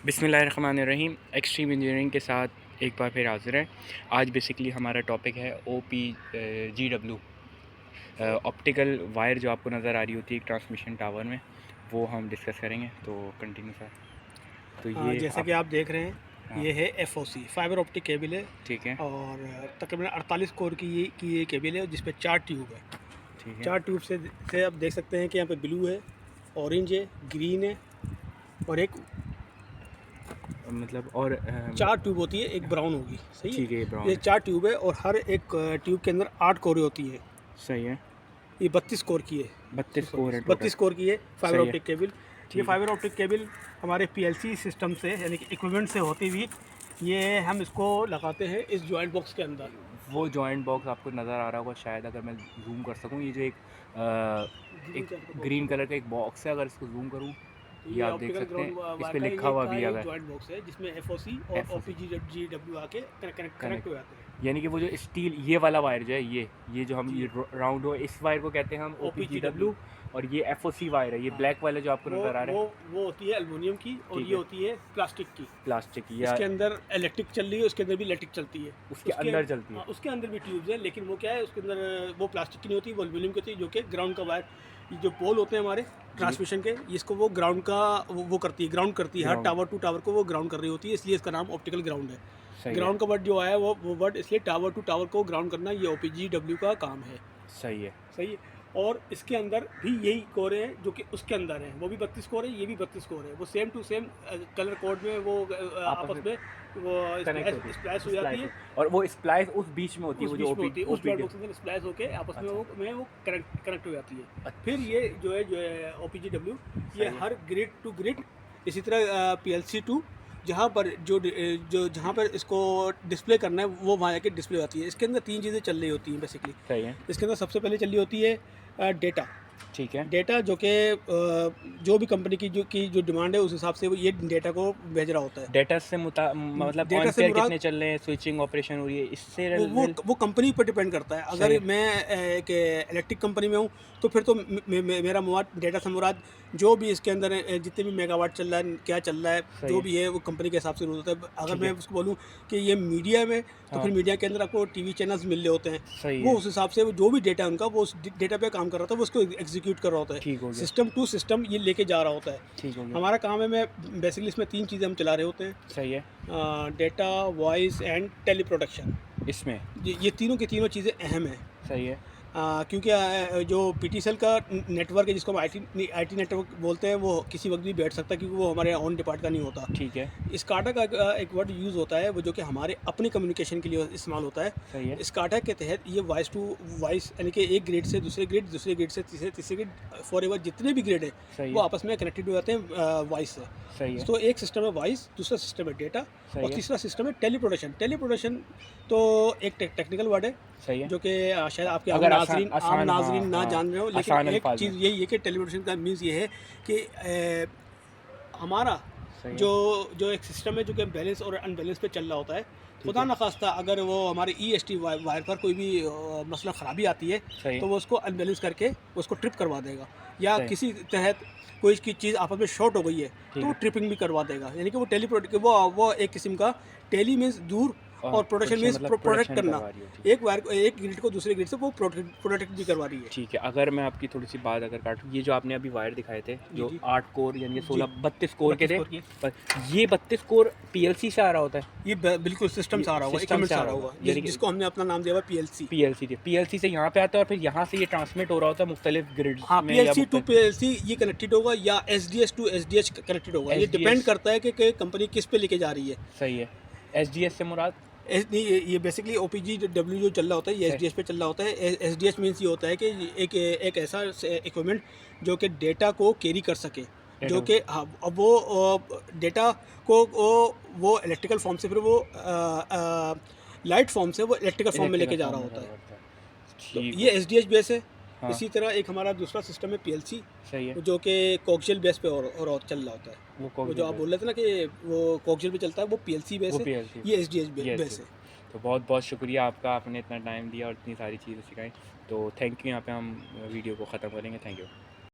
बिस्मिल्लाहिर्रहमानिर्रहीम। Extreme engineering के साथ एक बार फिर हाज़िर है। आज बेसिकली हमारा टॉपिक है OPGW, ऑप्टिकल वायर जो आपको नज़र आ रही होती है एक ट्रांसमिशन टावर में, वो हम डिस्कस करेंगे। तो कंटिन्यू सर। तो ये जैसा कि आप देख रहे हैं, हाँ, ये है FOC फाइबर ऑप्टिक केबल है। ठीक है, और तकरीबन 48 कोर की ये केबल है, जिसपे 4 ट्यूब है। ठीक है। 4 ट्यूब से आप देख सकते हैं कि यहाँ पे ब्लू है, ऑरेंज है, ग्रीन है और एक मतलब और 4 ट्यूब होती है, एक ब्राउन होगी। सही है। ठीक है, ये ये ब्राउन है। 4 ट्यूब है और हर एक ट्यूब के अंदर 8 कोरें होती है। सही है। ये 32 कोर की है। 32 सॉरी, कोर है टोटल। 32 कोर की है फाइबर सही है, ऑप्टिक केबल। ये ठीक है। फाइबर ऑप्टिक केबल हमारे PLC सिस्टम से, यानी कि इक्विपमेंट से होती हुई, ये हम इसको लगाते हैं इस जॉइंट बॉक्स के अंदर। वो जॉइंट बॉक्स आपको नज़र आ रहा होगा शायद, अगर मैं जूम कर सकूँ। ये जो एक ग्रीन कलर का एक बॉक्स है, अगर इसको जूम करूँ, तो ये ये आप देख ऑप्टिकल सकते ग्राउंड हैं, इस वायर पे का लिखा हुआ भी है एक अगर जॉइंट बॉक्स है, जिसमें FOC और FOC OPGW आके कनेक्ट कनेक्ट, हो जाते हैं। यानी कि वो जो स्टील ये वाला वायर जो है, ये जो हम जी, ये राउंड हो, इस वायर को कहते हैं हम OPGW। OPGW। और ये FOC वायर है, ये हाँ, ब्लैक वाला जो आपको वो नज़र आ रहा वो है। वो होती है एल्युमिनियम की और ठीक ये है, होती है प्लास्टिक की। प्लास्टिक या इसके अंदर इलेक्ट्रिक चल रही है, उसके अंदर भी इलेक्ट्रिक चलती है। उसके अंदर चलती है। उसके अंदर भी ट्यूब्स है, लेकिन वो क्या है, उसके अंदर वो प्लास्टिक की नहीं होती, वो एल्युमिनियम की होती है, जो कि ग्राउंड का वायर, ये जो पोल होते हैं हमारे जी, ट्रांसमिशन के, इसको वो ग्राउंड का वो करती है, ग्राउंड करती है। हर ग्राउंड। टावर टू टावर को वो ग्राउंड कर रही होती है, इसलिए इसका नाम ऑप्टिकल ग्राउंड है। सही है, ग्राउंड का वर्ड जो आया वो वर्ड इसलिए, टावर टू टावर को ग्राउंड करना ये OPGW का काम है। सही है। सही है। और इसके अंदर भी यही कोर हैं जो कि उसके अंदर हैं, वो भी 32 कोर है, ये भी 32 कोर है। वो same to same colour code में वो आपस आपस में में वो कनेक्ट होती स्प्लैश हो है, जाती स्प्लाइस है। और वो स्प्लाइस उस बीच में होती है, उस वो जो बीच में ओपी होती है, उस जॉइंट ओपी। बॉक्स के अंदर स्प्लैश होके आपस में अच्छा, वो कनेक्ट हो जाती है। फिर अच्छा, ये जो है OPGW, ये सही है। हर ग्रिड टू ग्रिड, इसी तरह PLC टू, जहाँ पर जो जहाँ पर इसको डिस्प्ले करना है वो वहाँ जाके डिस्प्ले होती है। इसके अंदर 3 चीज़ें चल रही होती हैं बेसिकली। सही है, इसके अंदर सबसे पहले चल रही होती है डेटा। ठीक है। डेटा जो कि जो भी कंपनी की जो डिमांड है, उस हिसाब से वो ये डेटा को भेज रहा होता है। डेटा से मतलब डेटा ऑन से पेयर मुराद कितने चल रहे हैं, स्विचिंग ऑपरेशन हो रही है, इससे वो वो वो कंपनी पर डिपेंड करता है। सही अगर है, मैं एक इलेक्ट्रिक कंपनी में हूँ, तो फिर तो मेरा मुराद डेटा से मुराद जो भी इसके अंदर जितने भी मेगावाट चल रहा है, क्या चल रहा है, सही जो है, भी है वो कंपनी के हिसाब से रूल होता है। अगर ठीक मैं है। उसको बोलूँ कि ये मीडिया में, तो हाँ, फिर मीडिया के अंदर आपको TV चैनल्स मिल रहे होते हैं। सही वो है, उस हिसाब से वो जो भी डेटा है उनका, वो उस डेटा पे काम कर रहा होता है, वो उसको एग्जीक्यूट कर रहा होता है। ठीक हो गया, सिस्टम टू सिस्टम ये लेके जा रहा होता है। ठीक हो गया। हमारा काम है, मैं बेसिकली इसमें 3 चीज़ें हम चला रहे होते हैं: सही है, डेटा, वॉइस एंड टेलीप्रोडक्शन। इसमें ये तीनों की तीनों चीज़ें अहम हैं। सही है, क्योंकि जो PTCL का नेटवर्क है, जिसको हम IT नेटवर्क बोलते हैं, वो किसी वक्त भी बैठ सकता है, क्योंकि वो हमारे ऑन डिपार्ट का नहीं होता। ठीक है, स्काडा का एक वर्ड यूज़ होता है, वो जो कि हमारे अपने कम्युनिकेशन के लिए इस्तेमाल होता है। सही है, स्काडा के तहत ये वॉइस टू वॉइस, यानी कि एक ग्रिड से दूसरे ग्रिड, दूसरे ग्रिड से तीसरे ग्रिड, फॉरएवर जितने भी ग्रिड है सही वो है, आपस में कनेक्टेड हो जाते हैं वॉइस से। सही है, तो एक सिस्टम है वॉइस, दूसरा सिस्टम है डेटा, सही और है, तीसरा सिस्टम है टेलीप्रोडक्शन। टेलीप्रोडक्शन तो एक टेक्निकल वर्ड है, सही है। जो कि शायद आपके अगर आसान आम आसान, हाँ नाजरीन ना हाँ, जान रहे हो, लेकिन आसान एक अल्फाज में। चीज़ यही है कि टेलीप्रोडक्शन का मीन्स ये है कि हमारा सही जो है, जो एक सिस्टम है, जो कि बैलेंस और अनबैलेंस पे चल रहा होता है। ठीक खुदा है, न खास्ता अगर वो हमारे EST वायर पर कोई भी मसला ख़राबी आती है, सही तो है, वो उसको अनबैलेंस करके उसको ट्रिप करवा देगा, या सही, किसी तहत कोई की चीज़ आपस में शॉर्ट हो गई है, तो ठीक वो है। ट्रिपिंग भी करवा देगा। यानी कि वो वो एक किस्म का टेली मीन्स दूर, और प्रोडक्शन प्रोडक्शन मीन्स मतलब प्रोटेक्ट प्रोडक्शन करना। करवा रही हो, ठीक है। एक ग्रिड को दूसरे ग्रिड से वो प्रोटेक्ट भी करवा रही है। ठीक है, अगर मैं आपकी थोड़ी-सी बात अगर काटूँ, ये जो आपने अभी वायर दिखाए थे, जी, जो जी। 8 कोर यानी कि जी, 16 32 कोर के 32 थे, कोर की है। पर ये 32 कोर PLC से आ रहा होता है? ये बिल्कुल सिस्टम ये से आ रहा होगा, सिस्टम इक्विपमेंट से से आ आ रहा रहा होगा, होगा, यानी कि जिसको हमने अपना नाम दिया हुआ PLC। PLC से यहाँ पे आता है और फिर यहाँ से ये ट्रांसमिट हो रहा होता है मुख्तलिफ ग्रिड्स हाँ, में या PLC टू मुख्तलिफ PLC ये कनेक्टेड होगा, या SDS टू SDH कनेक्टेड होगा। ये डिपेंड SDH। करता है कि कंपनी किस पे लेके जा रही है। सही है। SDH से मुराद? नहीं, ये बेसिकली OPGW जो चल रहा होता है, ये सही, SDH पे चल रहा होता है। SDH मीन्स ये होता है कि एक ऐसा इक्विपमेंट जो कि डेटा को कैरी कर सके, डेटा जो कि हाँ, अब वो डेटा को वो इलेक्ट्रिकल फॉर्म से फिर वो लाइट फॉर्म से वो इलेक्ट्रिकल फॉर्म में इलेक्ट्रिकल लेके जा फॉर्म रहा में होता रहा है। होता है। तो ठीक ये हो, SDH बेस है। हाँ, इसी तरह एक हमारा दूसरा सिस्टम है PLC, सही है। जो कि कोक्सियल बेस पे और चल रहा होता है। वो वो कोक्सियल जो आप बेस, बोल रहे थे ना कि वो कोक्सियल पे चलता है, वो PLC बेस वो है। PLC, ये SDH ये बेस SDH। है। तो बहुत-बहुत शुक्रिया आपका, आपने इतना टाइम दिया और इतनी सारी चीज़ें सिखाई। तो थैंक यू, यहाँ पे हम वीडियो को ख़त्म करेंगे। Thank you.